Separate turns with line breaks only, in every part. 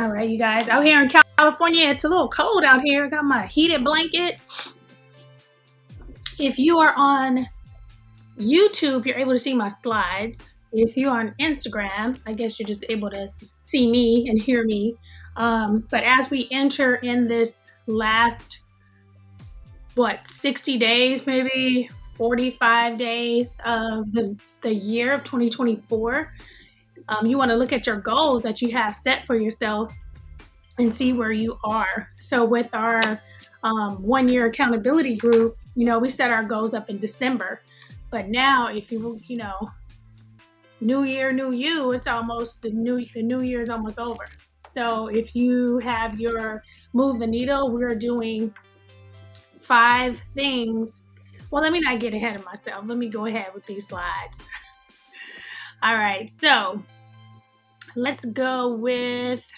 All right, you guys. Out here in California, it's a little cold out here. I got my heated blanket. If you are on YouTube, you're able to see my slides. If you're on Instagram, I guess you're just able to see me and hear me. But as we enter in this last, 60 days, maybe 45 days of the year of 2024, you want to look at your goals that you have set for yourself and see where you are. So with our 1 year accountability group, we set our goals up in December. But now, if you new year, new you, it's almost the new year is almost over. So if you have your move the needle, we're doing 5 things. Well, let me not get ahead of myself. Let me go ahead with these slides. All right, so let's go with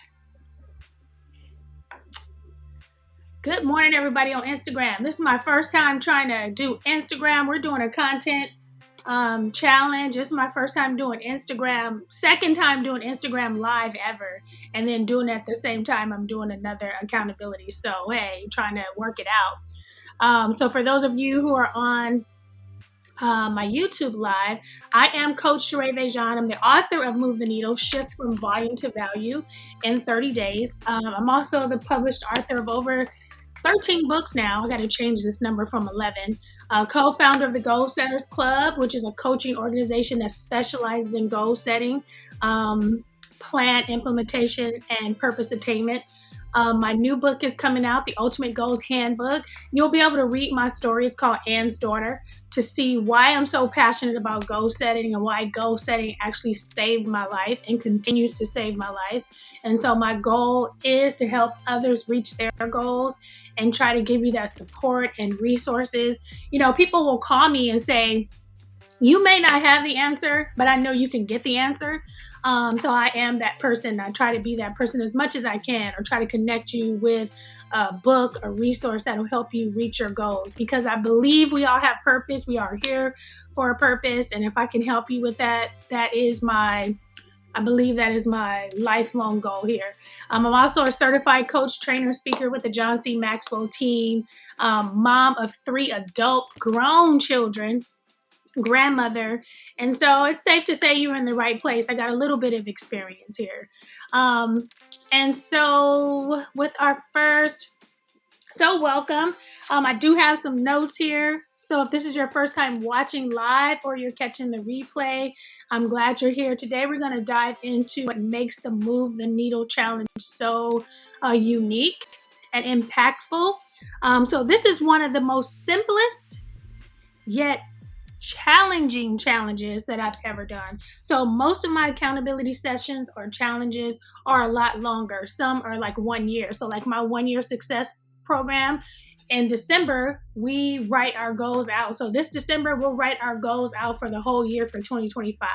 good morning, everybody on Instagram. This is my first time trying to do Instagram. We're doing a content challenge. This is my first time doing Instagram, second time doing Instagram live ever, and then doing it at the same time I'm doing another accountability. So, hey, trying to work it out. So for those of you who are on my YouTube live, I am Coach Sheree Vejan. I'm the author of Move the Needle, Shift from Volume to Value in 30 Days. I'm also the published author of over 13 books now. I got to change this number from 11. Co-founder of the Goal Setters Club, which is a coaching organization that specializes in goal setting, plan implementation, and purpose attainment. My new book is coming out, The Ultimate Goals Handbook. You'll be able to read my story. It's called Anne's Daughter, to see why I'm so passionate about goal setting and why goal setting actually saved my life and continues to save my life. And so my goal is to help others reach their goals and try to give you that support and resources. People will call me and say, you may not have the answer, but I know you can get the answer. So I am that person. I try to be that person as much as I can, or try to connect you with a book, a resource that will help you reach your goals, because I believe we all have purpose. We are here for a purpose. And if I can help you with that, I believe that is my lifelong goal here. I'm also a certified coach, trainer, speaker with the John C. Maxwell team, mom of 3 adult grown children, grandmother. And so it's safe to say you're in the right place. I got a little bit of experience here. And so with our first, welcome. I do have some notes here. So if this is your first time watching live or you're catching the replay, I'm glad you're here. Today we're going to dive into what makes the Move the Needle Challenge so unique and impactful. So this is one of the most simplest yet challenging challenges that I've ever done. So most of my accountability sessions or challenges are a lot longer. Some are like 1 year. So like my 1 year success program, in December, we write our goals out. So this December, we'll write our goals out for the whole year for 2025.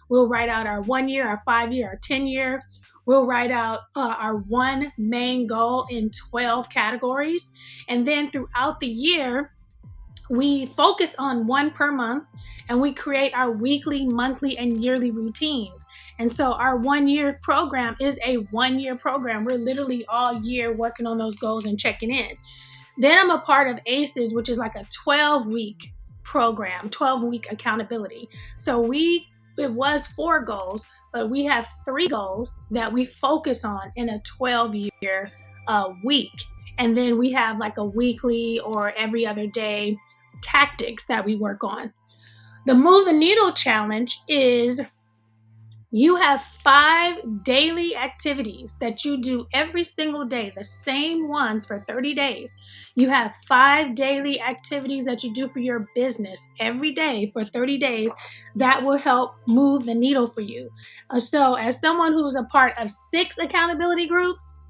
We'll write out our 1 year, our 5 year, our 10 year. We'll write out our one main goal in 12 categories. And then throughout the year, we focus on one per month, and we create our weekly, monthly, and yearly routines. And so our 1 year program is a 1 year program. We're literally all year working on those goals and checking in. Then I'm a part of ACEs, which is like a 12-week program, 12-week accountability. So it was 4 goals, but we have 3 goals that we focus on in a 12-year week. And then we have like a weekly or every other day tactics that we work on. The Move the Needle Challenge is you have 5 daily activities that you do every single day, the same ones for 30 days. You have 5 daily activities that you do for your business every day for 30 days that will help move the needle for you. So as someone who's a part of 6 accountability groups,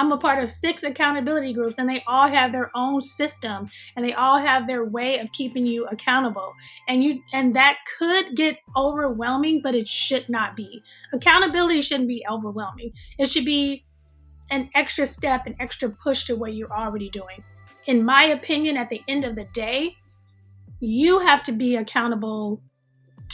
I'm a part of 6 accountability groups, and they all have their own system, and they all have their way of keeping you accountable. And that could get overwhelming, but it should not be. Accountability shouldn't be overwhelming. It should be an extra step, an extra push to what you're already doing. In my opinion, at the end of the day, you have to be accountable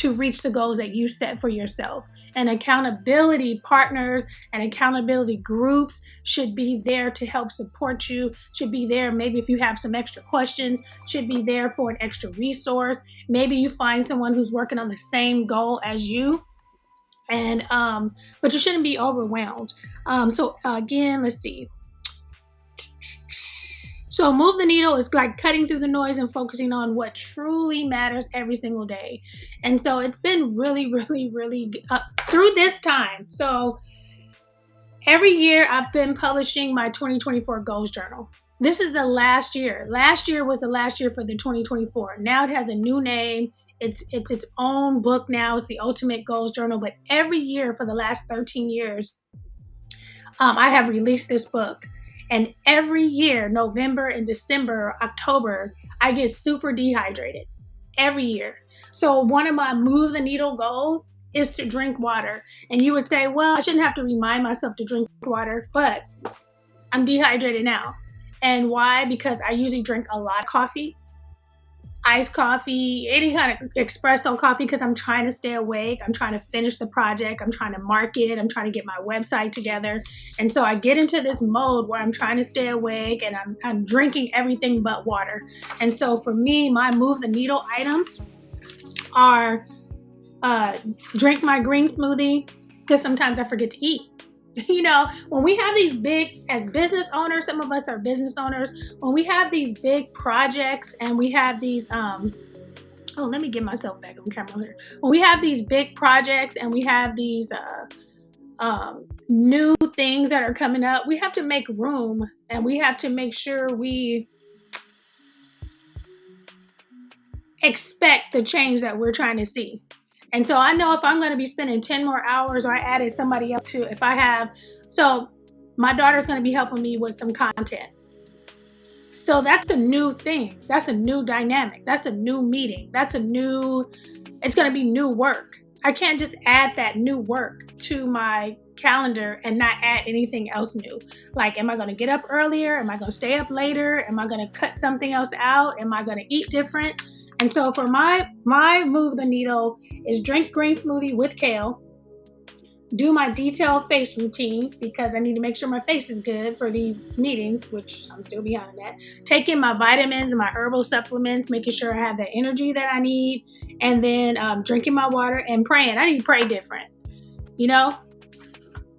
to reach the goals that you set for yourself. And accountability partners and accountability groups should be there to help support you, should be there maybe if you have some extra questions, should be there for an extra resource. Maybe you find someone who's working on the same goal as you. And but you shouldn't be overwhelmed. So again, let's see. So move the needle is like cutting through the noise and focusing on what truly matters every single day. And so it's been really, really, really through this time. So every year I've been publishing my 2024 goals journal. This is the last year. Last year was the last year for the 2024. Now it has a new name. It's its own book now. It's the Ultimate Goals Journal. But every year for the last 13 years, I have released this book. And every year, November and December, October, I get super dehydrated every year. So one of my move the needle goals is to drink water. And you would say, well, I shouldn't have to remind myself to drink water, but I'm dehydrated now. And why? Because I usually drink a lot of coffee, iced coffee, any kind of espresso coffee, because I'm trying to stay awake. I'm trying to finish the project. I'm trying to market. I'm trying to get my website together. And so I get into this mode where I'm trying to stay awake and I'm drinking everything but water. And so for me, my move the needle items are drink my green smoothie, because sometimes I forget to eat. You know, when we have these big, as business owners, some of us are business owners, when we have these big projects and we have these, let me get myself back on camera here. When we have these big projects and we have these new things that are coming up, we have to make room and we have to make sure we expect the change that we're trying to see. And so I know if I'm going to be spending 10 more hours, or I added somebody else to, if I have, so my daughter's going to be helping me with some content. So that's a new thing. That's a new dynamic. That's a new meeting. It's going to be new work. I can't just add that new work to my calendar and not add anything else new. Like, am I going to get up earlier? Am I going to stay up later? Am I going to cut something else out? Am I going to eat different? And so for my move the needle is drink green smoothie with kale, do my detailed face routine because I need to make sure my face is good for these meetings, which I'm still behind that. Taking my vitamins and my herbal supplements, making sure I have the energy that I need, and then drinking my water and praying. I need to pray different. You know,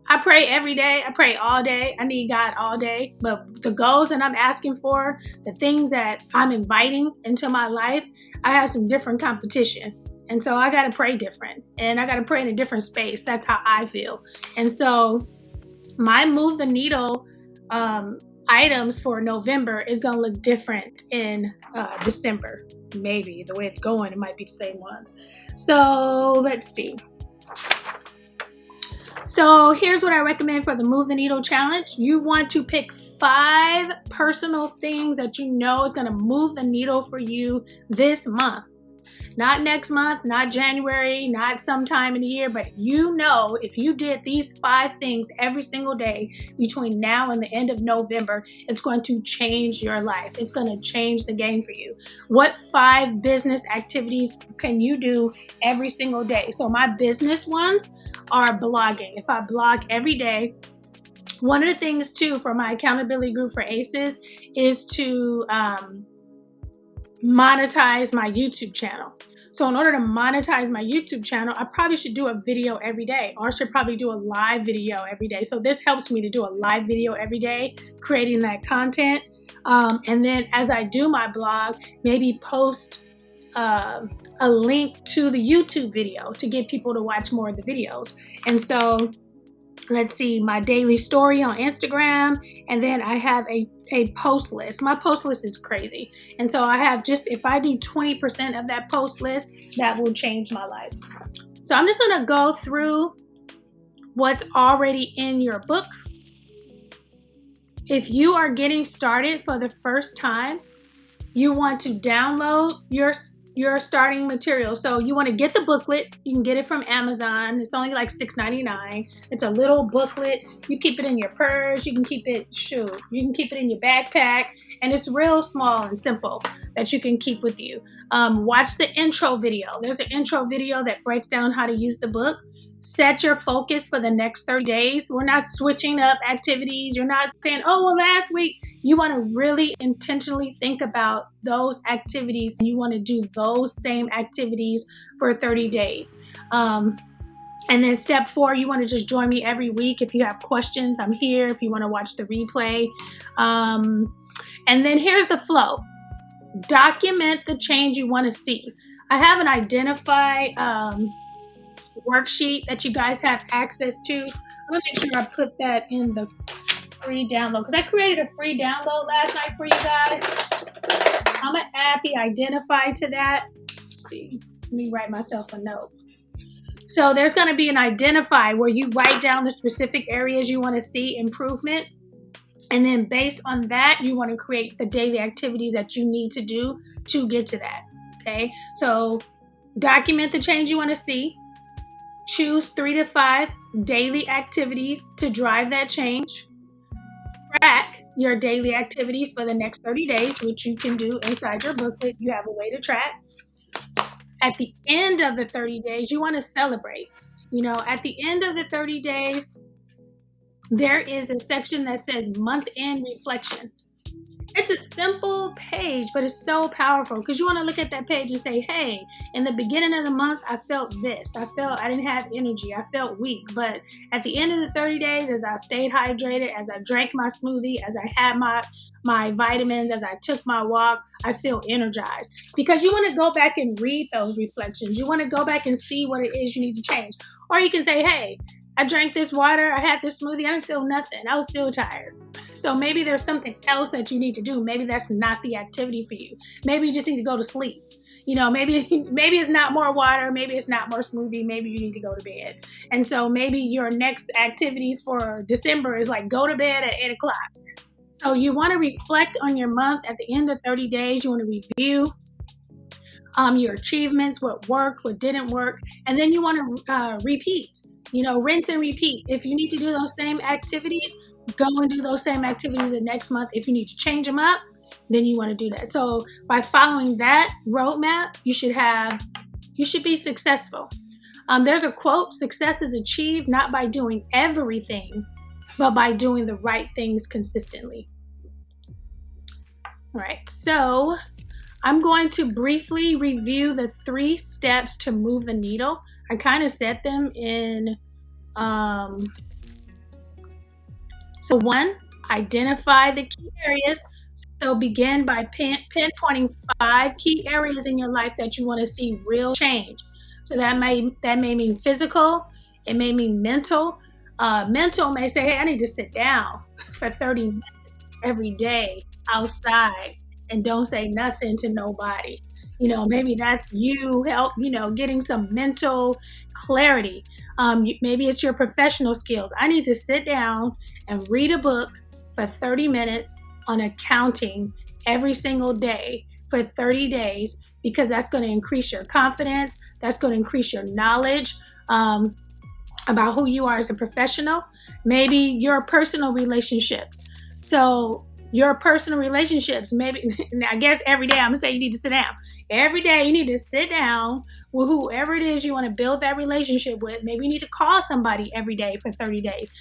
I pray every day. I pray all day. I need God all day. But the goals that I'm asking for, the things that I'm inviting into my life, I have some different competition. And so I got to pray different. And I got to pray in a different space. That's how I feel. And so my move the needle items for November is going to look different in December. Maybe the way it's going, it might be the same ones. So let's see. So here's what I recommend for the Move the Needle Challenge. You want to pick 5 personal things that you know is going to move the needle for you this month. Not next month, not January, not sometime in the year, but you know if you did these 5 things every single day between now and the end of November, it's going to change your life. It's going to change the game for you. What 5 business activities can you do every single day? So my business ones are blogging. If I blog every day, one of the things too for my accountability group for ACEs is to monetize my YouTube channel. So in order to monetize my YouTube channel, I probably should do a video every day, or I should probably do a live video every day. So this helps me to do a live video every day, creating that content. And then as I do my blog, maybe post a link to the YouTube video to get people to watch more of the videos. And so let's see, my daily story on Instagram, and then I have a post list. My post list is crazy. And so I have if I do 20% of that post list, that will change my life. So I'm just going to go through what's already in your book. If you are getting started for the first time, you want to download your starting material. So you want to get the booklet. You can get it from Amazon. It's only like $6.99. It's a little booklet. You keep it in your purse. You can keep it in your backpack. And it's real small and simple that you can keep with you. Watch the intro video. There's an intro video that breaks down how to use the book. Set your focus for the next 30 days. We're not switching up activities. You're not saying, oh, well, last week. You want to really intentionally think about those activities, and you want to do those same activities for 30 days. And then step 4, you want to just join me every week. If you have questions, I'm here. If you want to watch the replay. And then here's the flow. Document the change you want to see. I have an identify worksheet that you guys have access to. I'm going to make sure I put that in the free download, because I created a free download last night for you guys. I'm going to add the identify to that. Let's see. Let me write myself a note. So there's going to be an identify where you write down the specific areas you want to see improvement. And then based on that, you want to create the daily activities that you need to do to get to that. Okay. So document the change you want to see. Choose 3 to 5 daily activities to drive that change. Track your daily activities for the next 30 days, which you can do inside your booklet. You have a way to track. At the end of the 30 days, you want to celebrate. At the end of the 30 days, there is a section that says month-end reflection. It's a simple page, but it's so powerful because you want to look at that page and say, hey, in the beginning of the month, I felt this. I didn't have energy. I felt weak. But at the end of the 30 days, as I stayed hydrated, as I drank my smoothie, as I had my vitamins, as I took my walk, I feel energized. Because you want to go back and read those reflections. You want to go back and see what it is you need to change. Or you can say, hey, I drank this water, I had this smoothie, I didn't feel nothing. I was still tired. So maybe there's something else that you need to do. Maybe that's not the activity for you. Maybe you just need to go to sleep. Maybe it's not more water, maybe it's not more smoothie, maybe you need to go to bed. And so maybe your next activities for December is like go to bed at 8 o'clock. So you want to reflect on your month at the end of 30 days. You want to review your achievements, what worked, what didn't work. And then you want to repeat. Rinse and repeat. If you need to do those same activities, go and do those same activities the next month. If you need to change them up, then you want to do that. So by following that roadmap, you should be successful. There's a quote, success is achieved not by doing everything, but by doing the right things consistently. All right, so I'm going to briefly review the 3 steps to move the needle. I kind of set them in, so 1, identify the key areas. So begin by pinpointing 5 key areas in your life that you want to see real change. So that may mean physical, it may mean mental. Mental may say, hey, I need to sit down for 30 minutes every day outside and don't say nothing to nobody. Maybe that's you getting some mental clarity. Maybe it's your professional skills. I need to sit down and read a book for 30 minutes on accounting every single day for 30 days, because that's going to increase your confidence. That's going to increase your knowledge about who you are as a professional. Maybe your personal relationships. So your personal relationships, maybe, I guess every day I'm gonna say you need to sit down. Every day you need to sit down with whoever it is you want to build that relationship with. Maybe you need to call somebody every day for 30 days.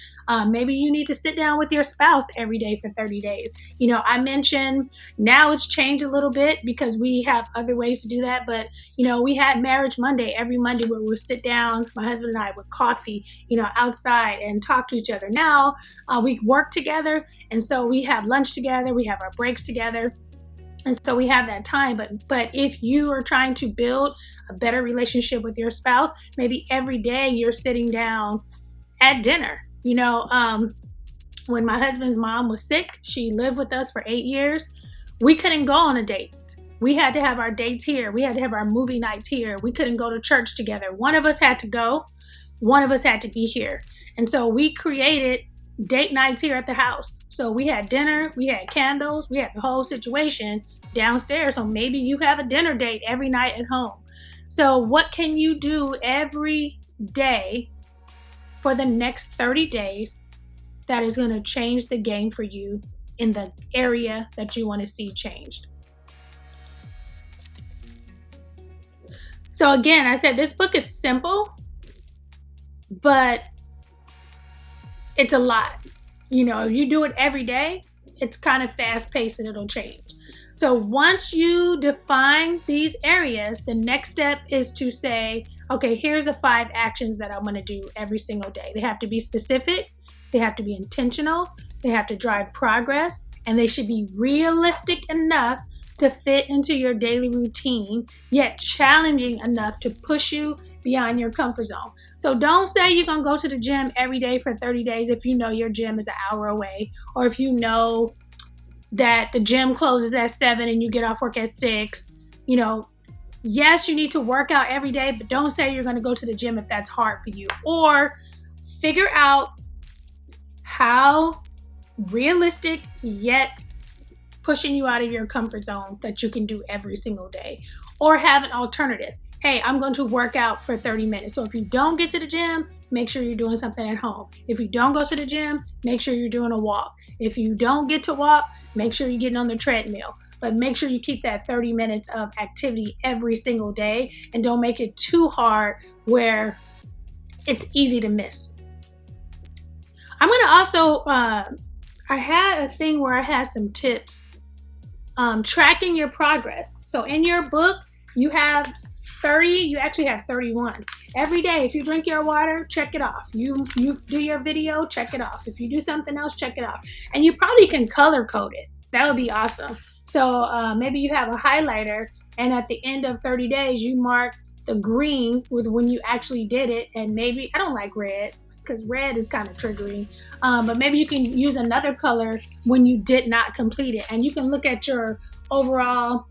Maybe you need to sit down with your spouse every day for 30 days. I mentioned now it's changed a little bit because we have other ways to do that. But, we had Marriage Monday every Monday where we would sit down, my husband and I, with coffee, outside and talk to each other. Now we work together. And so we have lunch together. We have our breaks together. And so we have that time, but if you are trying to build a better relationship with your spouse, maybe every day you're sitting down at dinner. When my husband's mom was sick, she lived with us for 8 years. We couldn't go on a date. We had to have our dates here. We had to have our movie nights here. We couldn't go to church together. One of us had to go. One of us had to be here. And so we created date nights here at the house. So we had dinner, we had candles, we had the whole situation downstairs. So maybe you have a dinner date every night at home. So what can you do every day for the next 30 days that is going to change the game for you in the area that you want to see changed. So again, I said this book is simple, but it's a lot. You do it every day, it's kind of fast paced and it'll change. So once you define these areas, the next step is to say, okay, here's the 5 actions that I'm going to do every single day. They have to be specific, they have to be intentional, they have to drive progress, and they should be realistic enough to fit into your daily routine, yet challenging enough to push you beyond your comfort zone. So don't say you're going to go to the gym every day for 30 days if you know your gym is an hour away, or if you know that the gym closes at 7 and you get off work at 6. Yes, you need to work out every day, but don't say you're going to go to the gym if that's hard for you. Or figure out how realistic yet pushing you out of your comfort zone that you can do every single day. Or have an alternative. Hey, I'm going to work out for 30 minutes. So if you don't get to the gym, make sure you're doing something at home. If you don't go to the gym, make sure you're doing a walk. If you don't get to walk, make sure you're getting on the treadmill. But make sure you keep that 30 minutes of activity every single day, and don't make it too hard where it's easy to miss. I'm going to also, I had a thing where I had some tips tracking your progress. So in your book, you have 30, you actually have 31. Every day, if you drink your water, check it off. You do your video, check it off. If you do something else, check it off. And you probably can color code it. That would be awesome. So maybe you have a highlighter, and at the end of 30 days, you mark the green with when you actually did it. And maybe, I don't like red because red is kind of triggering, but maybe you can use another color when you did not complete it. And you can look at your overall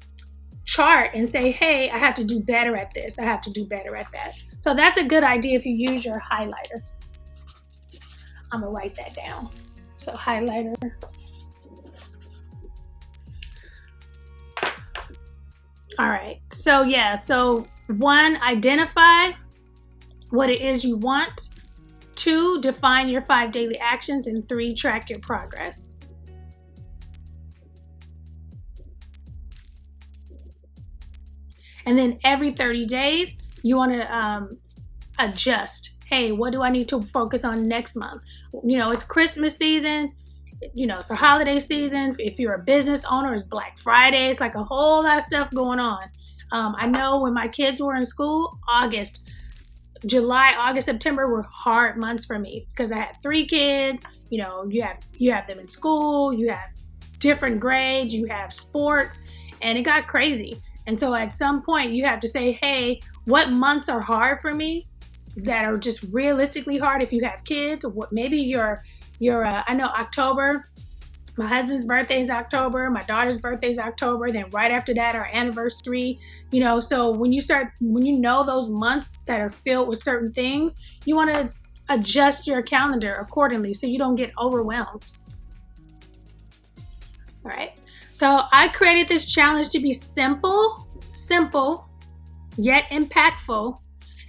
chart and say, hey, I have to do better at this. I have to do better at that. So that's a good idea if you use your highlighter. I'm going to write that down. So highlighter. All right. So yeah. So 1, identify what it is you want. 2, define your 5 daily actions. And 3, track your progress. And then every 30 days, you want to adjust. Hey, what do I need to focus on next month? It's Christmas season. It's a holiday season. If you're a business owner, it's Black Friday. It's like a whole lot of stuff going on. I know when my kids were in school, July, August, September were hard months for me because I had 3 kids. You have them in school. You have different grades. You have sports, and it got crazy. And so at some point you have to say, hey, what months are hard for me that are just realistically hard if you have kids? Or what, maybe I know October, my husband's birthday is October, my daughter's birthday is October, then right after that our anniversary, so when you know those months that are filled with certain things, you want to adjust your calendar accordingly so you don't get overwhelmed. All right. So I created this challenge to be simple, yet impactful.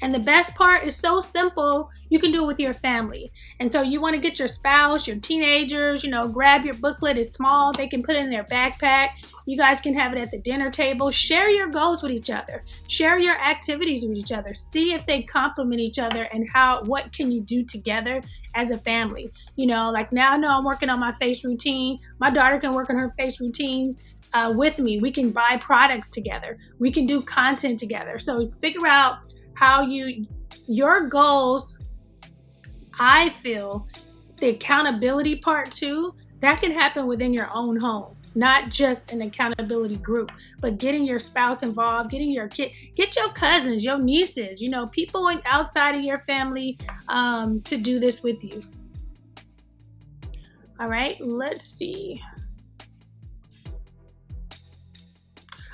And the best part is so simple, you can do it with your family. And so you want to get your spouse, your teenagers, grab your booklet. It's small. They can put it in their backpack. You guys can have it at the dinner table. Share your goals with each other. Share your activities with each other. See if they complement each other and what can you do together as a family. Like now I know I'm working on my face routine. My daughter can work on her face routine with me. We can buy products together. We can do content together. So figure out how your goals. I feel the accountability part too, that can happen within your own home, not just an accountability group, but getting your spouse involved, getting your kid, get your cousins, your nieces, people outside of your family to do this with you. All right, let's see.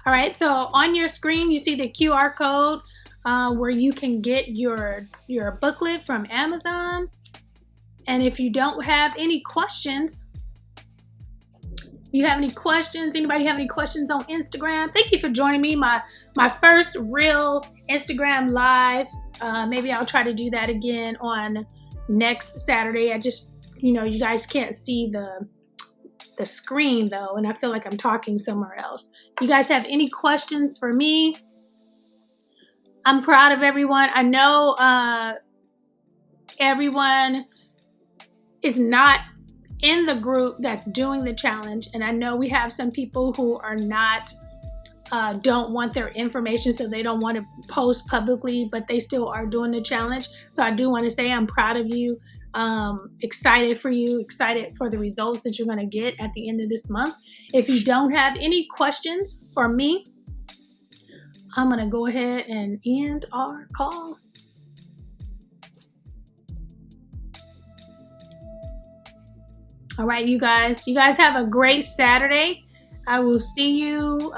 All right, so on your screen, you see the QR code where you can get your booklet from Amazon. And if you don't have any questions, anybody have any questions on Instagram? Thank you for joining me, my first real Instagram live. Maybe I'll try to do that again on next Saturday. I just, you guys can't see the screen though, and I feel like I'm talking somewhere else. If you guys have any questions for me, I'm proud of everyone. I know everyone is not in the group that's doing the challenge, and I know we have some people who are not don't want their information, so they don't want to post publicly, but they still are doing the challenge. So I do want to say I'm proud of you, excited for you, excited for the results that you're going to get at the end of this month. If you don't have any questions for me, I'm going to go ahead and end our call. All right, you guys have a great Saturday. I will see you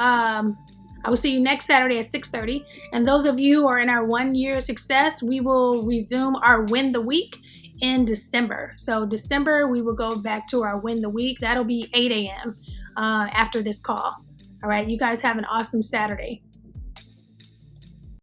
next Saturday at 6:30. And those of you who are in our 1 year success, we will resume our win the week in December. So December, we will go back to our win the week. That'll be 8 a.m. After this call. All right, you guys have an awesome Saturday.